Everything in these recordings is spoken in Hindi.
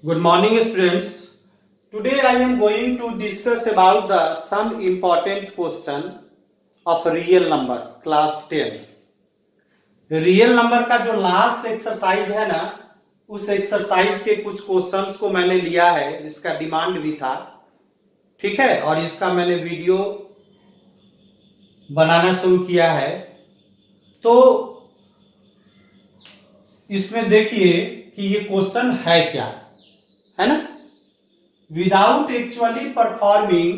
Good morning, students. Today I am going to discuss about the some important question of real number class 10. Real number का जो लास्ट एक्सरसाइज है ना, उस एक्सरसाइज के कुछ क्वेश्चंस को मैंने लिया है, इसका डिमांड भी था, ठीक है, और इसका मैंने वीडियो बनाना शुरू किया है। तो इसमें देखिए कि ये क्वेश्चन है क्या, है ना। Without actually performing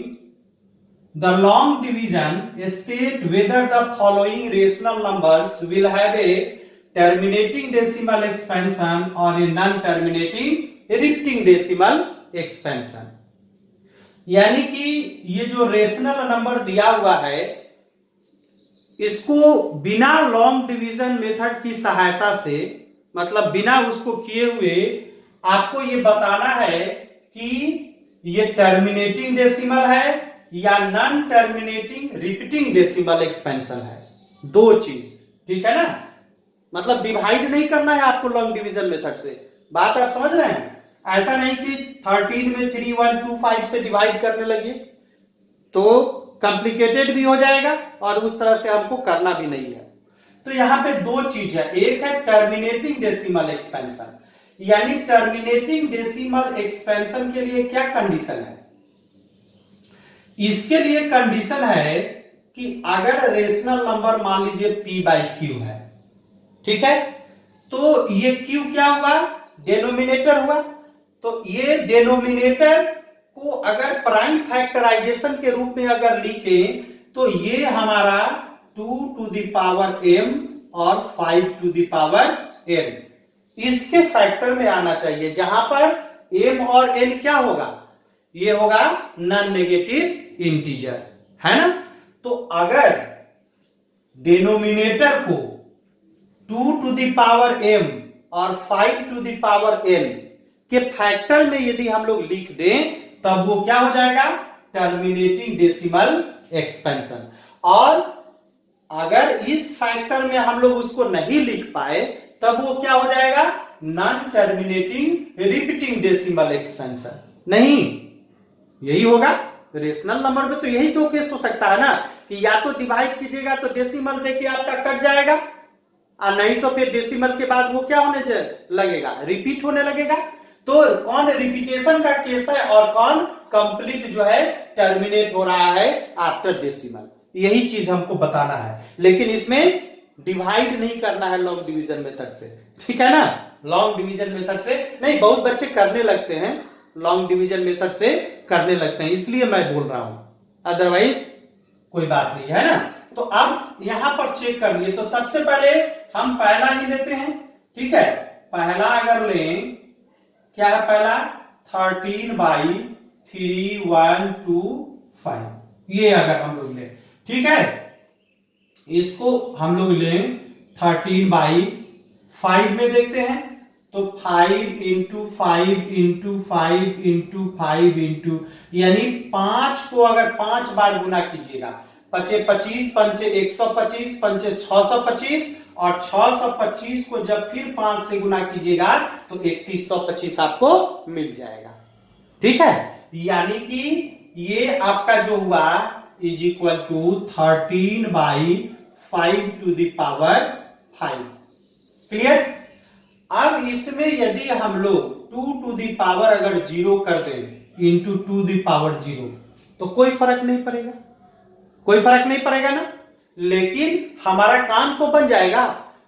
the long division, state whether the following rational numbers will have a terminating decimal expansion or a non-terminating repeating decimal expansion। यानी कि ये जो रेशनल नंबर दिया हुआ है, इसको बिना लॉन्ग डिवीजन मेथड की सहायता से, मतलब बिना उसको किए हुए आपको ये बताना है कि ये टर्मिनेटिंग डेसिमल है या non terminating repeating decimal expansion है। दो चीज, ठीक है ना। मतलब डिवाइड नहीं करना है आपको लॉन्ग डिवीजन मेथड से। बात आप समझ रहे हैं? ऐसा नहीं कि 13 में 3 1 2 5 से डिवाइड करने लगिए तो कॉम्प्लिकेटेड भी हो जाएगा और उस तरह से हमको करना भी नहीं है। तो यहां पे दो चीज है, एक है टर्मिनेटिंग डेसिमल एक्सपेंशन, यानी टर्मिनेटिंग डेसिमल एक्सपेंशन के लिए क्या कंडीशन है? इसके लिए कंडीशन है कि अगर रेशनल नंबर मान लीजिए p बाई क्यू है, ठीक है, तो ये q क्या हुआ? डेनोमिनेटर हुआ। तो ये डेनोमिनेटर को अगर प्राइम फैक्टराइजेशन के रूप में अगर लिखे तो ये हमारा 2 टू द पावर m और 5 टू द पावर n इसके फैक्टर में आना चाहिए, जहां पर m और n क्या होगा? ये होगा नॉन नेगेटिव इंटीजर, है ना। तो अगर डेनोमिनेटर को 2 टू द पावर m और 5 टू द पावर n के फैक्टर में यदि हम लोग लिख दें तब वो क्या हो जाएगा? Terminating decimal expansion. और अगर इस फैक्टर में हम लोग उसको नहीं लिख पाए तब वो क्या हो जाएगा? Non terminating repeating decimal expansion. नहीं, यही होगा रेशनल नंबर में। तो यही दो केस हो सकता है ना, कि या तो डिवाइड कीजिएगा तो डेसिमल देखिए आपका कट जाएगा, और नहीं तो फिर डेसिमल के बाद वो क्या होने लगेगा? रिपीट होने लगेगा। तो कौन रिपीटेशन का केस है और कौन कंप्लीट जो है टर्मिनेट हो रहा है आफ्टर डेसिमल, यही चीज हमको बताना है। लेकिन इसमें डिवाइड नहीं करना है लॉन्ग डिवीजन मेथड से, ठीक है ना। लॉन्ग डिवीजन मेथड से नहीं, बहुत बच्चे करने लगते हैं, लॉन्ग डिवीजन मेथड से करने लगते हैं, इसलिए मैं बोल रहा हूं, अदरवाइज कोई बात नहीं है ना। तो अब यहां पर चेक कर लिए, तो सबसे पहले हम पहला ही लेते हैं, ठीक है। पहला अगर लें, क्या है पहला? 13 बाई 3 1 2 5, ये अगर हम लोग लें, ठीक है, इसको हम लोग लें 13 बाई 5 में देखते हैं, तो 5 इंटू 5 इंटू 5 इंटू 5 इंटू, यानी 5 को अगर 5 बार गुना कीजिएगा, 5 25 पंचे 125 पंचे 625 और 625 को जब फिर 5 से गुना कीजिएगा तो 3125 आपको मिल जाएगा, ठीक है। यानी कि ये आपका जो हुआ is equal to 13 by 5 to the power 5। Clear? अब इसमें यदि हम लोग 2 टू द पावर अगर 0 कर दें इंटू 2 द पावर 0 तो कोई फर्क नहीं पड़ेगा, कोई फर्क नहीं पड़ेगा ना। लेकिन हमारा काम तो बन जाएगा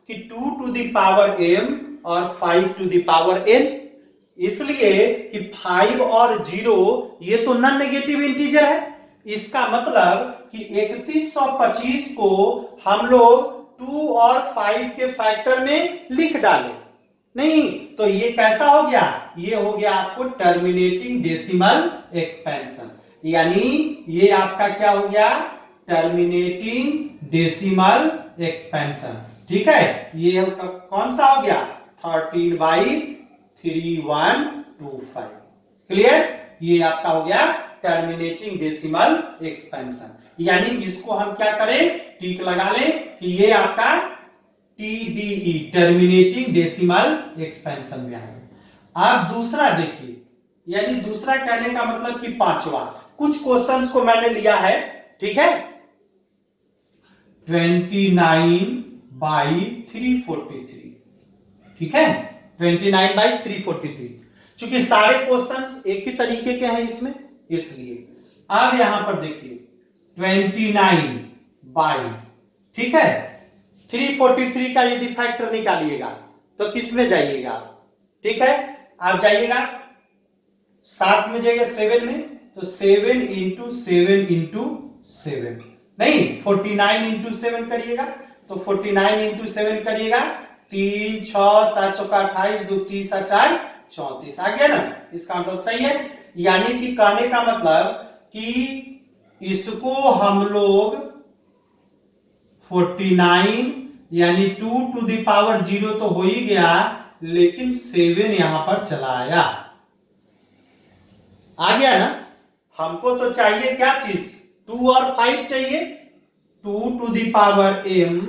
कि 2 टू द पावर m और 5 टू द पावर n, इसलिए कि 5 और 0 ये तो नॉन नेगेटिव इंटीजर है। इसका मतलब कि 3125 को हम लोग 2 और 5 के फैक्टर में लिख डालें, नहीं तो ये कैसा हो गया? ये हो गया आपको टर्मिनेटिंग डेसिमल एक्सपेंशन, यानी ये आपका क्या हो गया? टर्मिनेटिंग डेसिमल एक्सपेंशन, ठीक है। ये कौन सा हो गया? 13 बाई 3125। क्लियर? ये आपका हो गया टर्मिनेटिंग डेसिमल एक्सपेंशन। यानी इसको हम क्या करें? टिक लगा लें कि ये आपका TDE टर्मिनेटिंग डेसिमल एक्सपेंशन में आएगा। आप दूसरा देखिए, यानी दूसरा कहने का मतलब कि पांचवा। कुछ क्वेश्चंस को मैंने लिया है, ठीक है। 29/343, ठीक है, 29/343। चूंकि सारे क्वेश्चंस एक ही तरीके के हैं इसमें, इसलिए अब यहां पर देखिए 29 बाई, ठीक है, 343 का यदि फैक्टर निकालिएगा तो किस में जाइएगा, ठीक है, आप जाइएगा 7 में, जाइएगा 7 में, तो 7 इंटू 7 इंटू 7 नहीं, 49 इंटू 7 करिएगा, तो 49 इंटू 7 करिएगा, 3 6 7 चौका 28, 2 3 4 34 आ गया ना। इसका मतलब सही है, यानी कि कहने का मतलब कि इसको हम लोग 49 यानी 2 टू द पावर 0 तो हो ही गया, लेकिन 7 यहां पर चला आया, आ गया ना। हमको तो चाहिए क्या चीज, 2 और 5 चाहिए, 2 टू द पावर m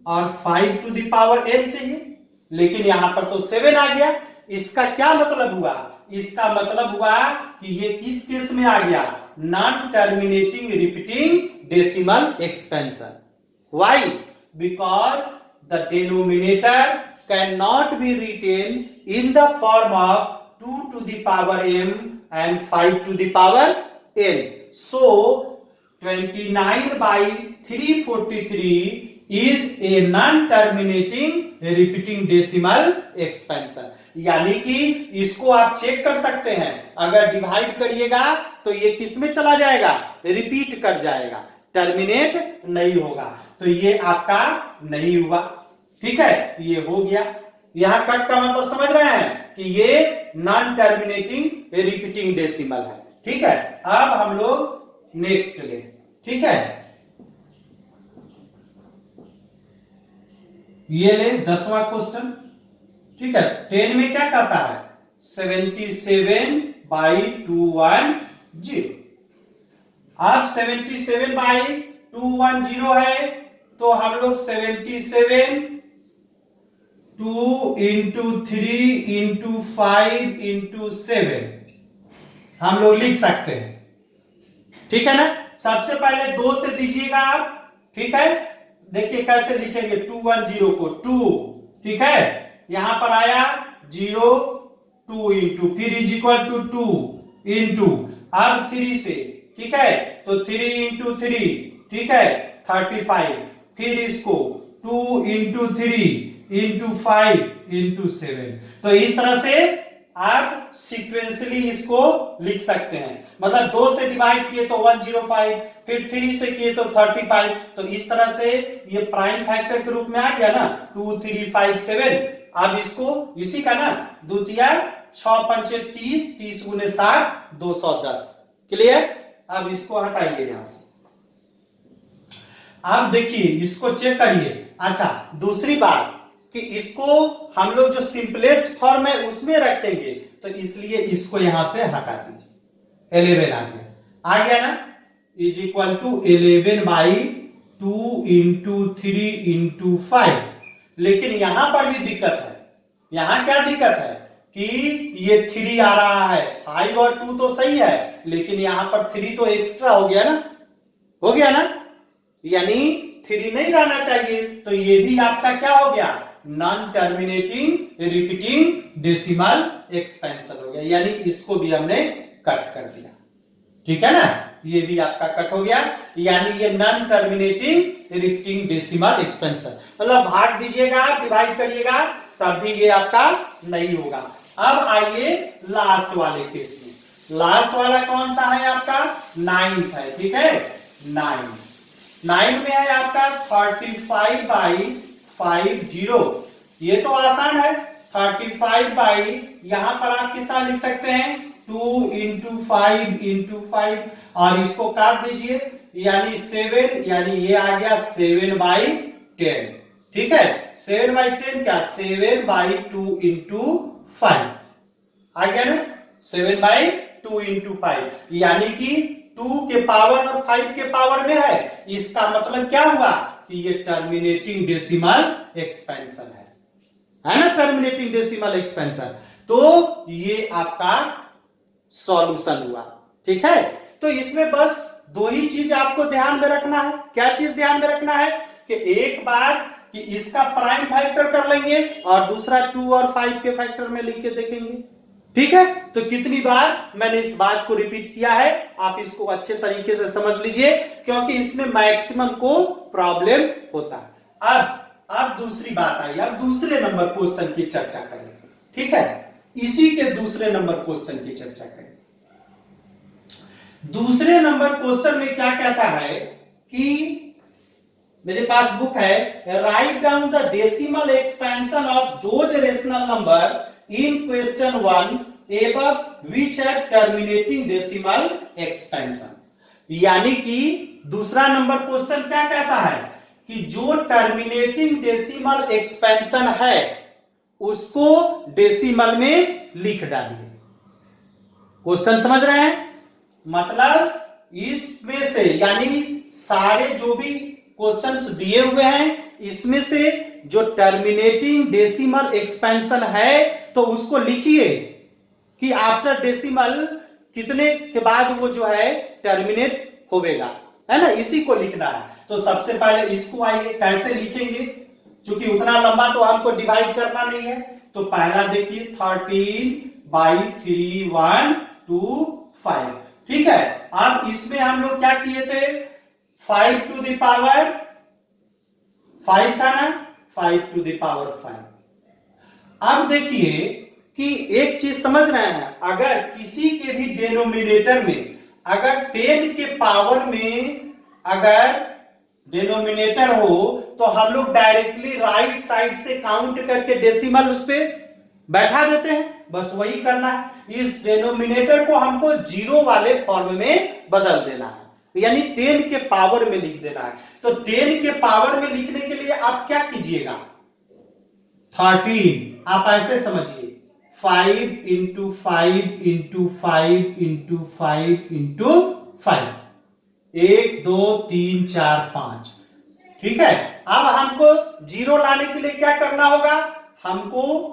और 5 टू द पावर n चाहिए, लेकिन यहां पर तो 7 आ गया। इसका क्या मतलब हुआ, इसका मतलब हुआ कि ये किस केस में आ गया, non terminating repeating decimal expansion. Why, because the denominator can not be written in the form of 2 to the power m and 5 to the power n. So 29/343 is a non-terminating repeating decimal expansion. यानी कि इसको आप चेक कर सकते हैं, अगर डिवाइड करिएगा तो ये किस में चला जाएगा, रिपीट कर जाएगा, टर्मिनेट नहीं होगा, तो ये आपका नहीं हुआ, ठीक है, ये हो गया। यहां कट का मतलब समझ रहे हैं कि ये नॉन टर्मिनेटिंग रिपीटिंग डेसिमल है, ठीक है। अब हम लोग नेक्स्ट ले, ठीक है, ये ले 10वां क्वेश्चन, ठीक है। 10 में क्या कहता है, 77/210। अब 77/210 है, तो हम लोग 77 2 इंटू 3 इंटू 5 इंटू 7 हम लोग लिख सकते हैं, ठीक है ना। सबसे पहले 2 से दीजिएगा आप, ठीक है, देखिए कैसे लिखेंगे 210 को 2, ठीक है, यहां पर आया 0, 2 इंटू, फिर इज इक्वल टू 2 इंटू, अब 3 से, ठीक है, तो 3 इंटू 3, ठीक है, 35, फिर इसको 2 इंटू 3 इंटू 5 इंटू 7। तो इस तरह से आप सीक्वेंसली इसको लिख सकते हैं, मतलब 2 से डिवाइड किए तो 105, फिर 3 से किए तो 35, तो इस तरह से ये प्राइम फैक्टर के रूप में आ गया ना, 2 3 5 7। अब इसको इसी का ना द्वितीय 6 पंचे 30, 30 गुने 7 210, क्लियर। अब इसको हटाइए यहां से, अब देखिए इसको चेक करिए। अच्छा, दूसरी बात कि इसको हम लोग जो सिंपलेस्ट फॉर्म है उसमें रखेंगे, तो इसलिए इसको यहां से हटा दीजिए, 11 आ गया ना, is equal to 11/2 into 3 into 5। लेकिन यहां पर भी दिक्कत है, यहां क्या दिक्कत है कि ये 3 आ रहा है, 5 और 2 तो सही है, लेकिन यहां पर 3 तो एक्स्ट्रा हो गया ना, हो गया ना, यानी 3 नहीं रहना चाहिए, तो ये भी आपका क्या हो गया, non terminating repeating decimal expansion हो गया, यानी इसको भी हमने कट कर दिया, ठीक है ना, ये भी आपका कट हो गया, यानी ये non terminating repeating decimal expansion. मतलब भाग दीजिएगा, डिवाइड करिएगा, तब भी ये आपका नहीं होगा। अब आइए लास्ट वाले केस में, लास्ट वाला कौन सा है आपका, 9th है, ठीक है, 9 में है आपका 35/50। ये तो आसान है, 35 यहां पर आप कितना लिख सकते हैं, 2 इंटू 5 इंटू 5, और इसको काट दीजिए, यानी 7, यानी ये आ गया 7/10, ठीक है, 7/10 क्या, 7/2 इंटू 5 आ गया ना, 7/2 इंटू 5, यानी कि 2 के पावर और 5 के पावर में है। इसका मतलब क्या हुआ कि ये टर्मिनेटिंग डेसिमल एक्सपेंशन है ना, टर्मिनेटिंग डेसिमल एक्सपेंशन। तो ये आपका सॉल्यूशन हुआ। ठीक है, तो इसमें बस दो ही चीज आपको ध्यान में रखना है। क्या चीज ध्यान में रखना है कि एक बार कि इसका प्राइम फैक्टर कर लेंगे और दूसरा 2 और 5 के फैक्टर में लिख के देखेंगे। ठीक है, तो कितनी बार मैंने इस बात को रिपीट किया है, आप इसको अच्छे तरीके से समझ लीजिए, क्योंकि इसमें मैक्सिमम को प्रॉब्लम होता है। अब दूसरी बात आई, अब दूसरे नंबर क्वेश्चन की चर्चा करें। ठीक है, इसी के दूसरे नंबर क्वेश्चन की चर्चा करें। दूसरे नंबर क्वेश्चन में क्या कहता है कि मेरे पास बुक है, write down the decimal expansion of those rational number in question 1 above which have terminating decimal expansion. यानी कि दूसरा नंबर क्वेश्चन क्या कहता है कि जो टर्मिनेटिंग डेसिमल एक्सपेंशन है उसको डेसिमल में लिख डालिए। क्वेश्चन समझ रहे हैं? मतलब इसमें से, यानी सारे जो भी क्वेश्चंस दिए हुए हैं इसमें से जो टर्मिनेटिंग डेसिमल एक्सपेंशन है तो उसको लिखिए कि आफ्टर डेसिमल कितने के बाद वो जो है टर्मिनेट होगा, है ना, इसी को लिखना है। तो सबसे पहले इसको आइए कैसे लिखेंगे, क्योंकि उतना लंबा तो हमको डिवाइड करना नहीं है। तो पहला देखिए 13/3 1 2 5। ठीक है, अब इसमें हम लोग क्या किए थे, 5 to the power 5 था ना, 5 to the power 5। अब देखिए कि एक चीज समझ रहे हैं, अगर किसी के भी डेनोमिनेटर में अगर 10 के पावर में अगर डेनोमिनेटर हो तो हम लोग डायरेक्टली राइट साइड से काउंट करके डेसिमल उस पे बैठा देते हैं। बस वही करना है, इस डेनोमिनेटर को हमको जीरो वाले फॉर्म में बदल देना है, यानी 10 के पावर में लिख देना है। तो 10 के पावर में लिखने के लिए आप क्या कीजिएगा, 13 आप ऐसे समझिए, 5 इंटू 5 इंटू 5 इंटू 5 इंटू 5, 1 2 3 4 5। ठीक है, अब हमको जीरो लाने के लिए क्या करना होगा, हमको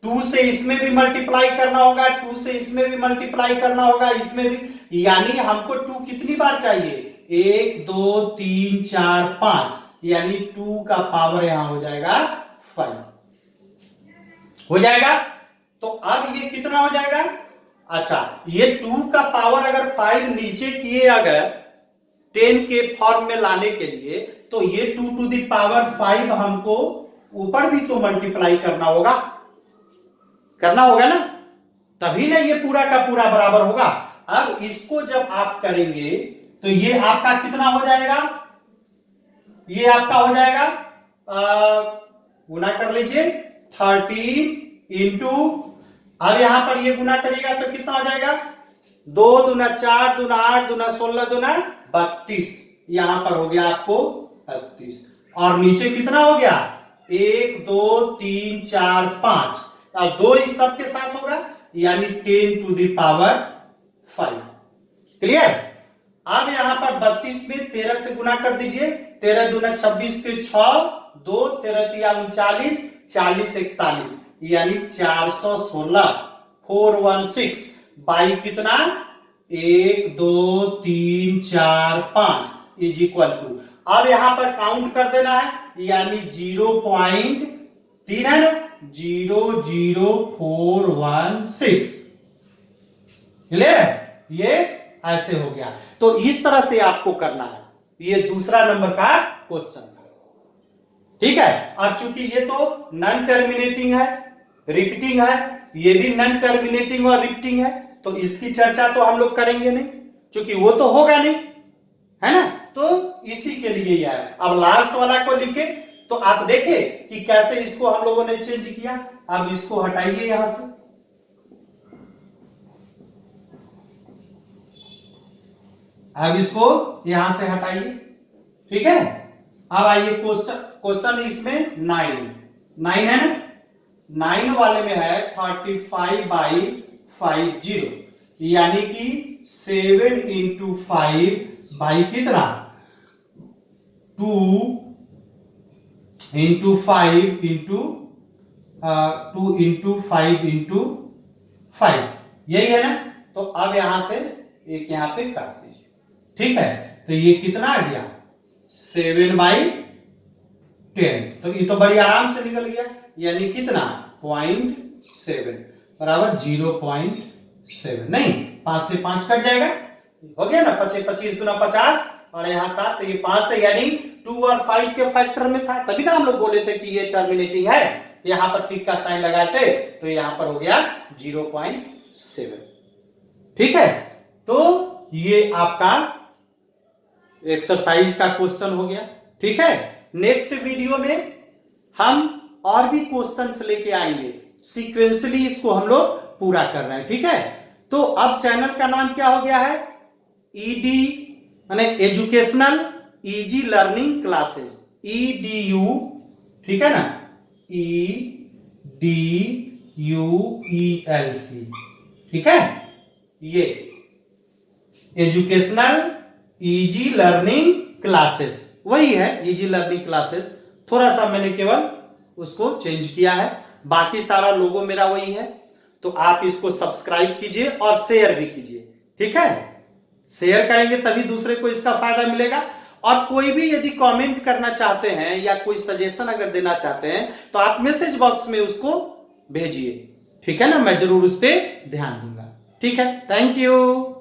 2 से इसमें भी मल्टीप्लाई करना होगा, 2 से इसमें भी मल्टीप्लाई करना होगा, इसमें भी, यानी हमको 2 कितनी बार चाहिए, 1 2 3 4 5, यानी 2 का पावर यहां हो जाएगा 5 हो जाएगा। तो अब ये कितना हो जाएगा, अच्छा ये 2 का पावर अगर 5 नीचे किए अगर 10 के फॉर्म में लाने के लिए, तो ये 2 to the power 5 हमको ऊपर भी तो मल्टीप्लाई करना होगा ना, तभी ना ये पूरा का पूरा बराबर होगा। अब इसको जब आप करेंगे तो ये आपका कितना हो जाएगा, ये आपका हो जाएगा, गुना कर लीजिए 13 इंटू, अब यहां पर ये गुना करिएगा तो कितना हो जाएगा, 2 दूना 4 दूना 8 दूना 16 दूना 32, यहां पर हो गया आपको 32। और नीचे कितना हो गया, 1 2 3 4 5, अब 2 इस सब के साथ होगा, यानी 10 to the power 5। क्लियर? अब यहां पर 32 में 13 से गुना कर दीजिए, 13 दूना 26 पे 6 2 13 तिया 39 40 41, यानी 416 416 बाई कितना, 1 2 3 4 5 इज इक्वल टू, अब यहां पर काउंट कर देना है, यानी 0.3 है ना, 00416। क्लियर? ये ऐसे हो गया। तो इस तरह से आपको करना है, ये दूसरा नंबर का क्वेश्चन था। ठीक है, अब चूंकि ये तो नॉन टर्मिनेटिंग है, रिपीटिंग है, ये भी नॉन टर्मिनेटिंग और रिपीटिंग है, तो इसकी चर्चा तो हम लोग करेंगे नहीं, क्योंकि वो तो होगा नहीं, है ना, तो इसी के लिए यह है। अब लास्ट वाला को लिखे तो आप देखे कि कैसे इसको हम लोगों ने चेंज किया। अब इसको हटाइए यहां से, अब इसको यहां से हटाइए। ठीक है, अब आइए क्वेश्चन इसमें 9 है ना, 9 वाले में है 35/50, यानी कि 7 इंटू 5 बाई कितना, 2 इंटू 5 इंटू 2 इंटू 5 यही है ना। तो अब यहां से एक यहां पे काट दीजिए, ठीक है। तो ये कितना आ गया 7/10। तो ये तो बड़ी आराम से निकल गया, यानी कितना 0.7 बराबर 0.7। नहीं 5 से 5 कट जाएगा, हो गया ना 25 25 गुना 50 और यहाँ 7, तो ये 5 से यानी 2 और 5 के फैक्टर में था, तभी ना हम लोग बोले थे कि ये टर्मिनेटिंग है। यहां पर टिक का साइन लगाए थे तो यहां पर हो गया 0.7, ठीक है। तो ये आपका एक्सरसाइज का क्वेश्चन हो गया, ठीक है। नेक्स्ट वीडियो में हम और भी क्वेश्चंस लेके आएंगे, सीक्वेंसली इसको हम लोग पूरा कर रहे हैं, ठीक है। तो अब चैनल का नाम क्या हो गया है, ईडी माने educational easy learning classes, EDU, ठीक है ना, EDUELC, ठीक है। ये एजुकेशनल इजी लर्निंग क्लासेस वही है, इजी लर्निंग क्लासेस, थोड़ा सा मैंने केवल उसको चेंज किया है, बाकी सारा लोगो मेरा वही है। तो आप इसको सब्सक्राइब कीजिए और शेयर भी कीजिए, ठीक है। शेयर करेंगे तभी दूसरे को इसका फायदा मिलेगा। और कोई भी यदि कमेंट करना चाहते हैं या कोई सजेशन अगर देना चाहते हैं तो आप मैसेज बॉक्स में उसको भेजिए, ठीक है ना, मैं जरूर उस पर ध्यान दूंगा, ठीक है। Thank you.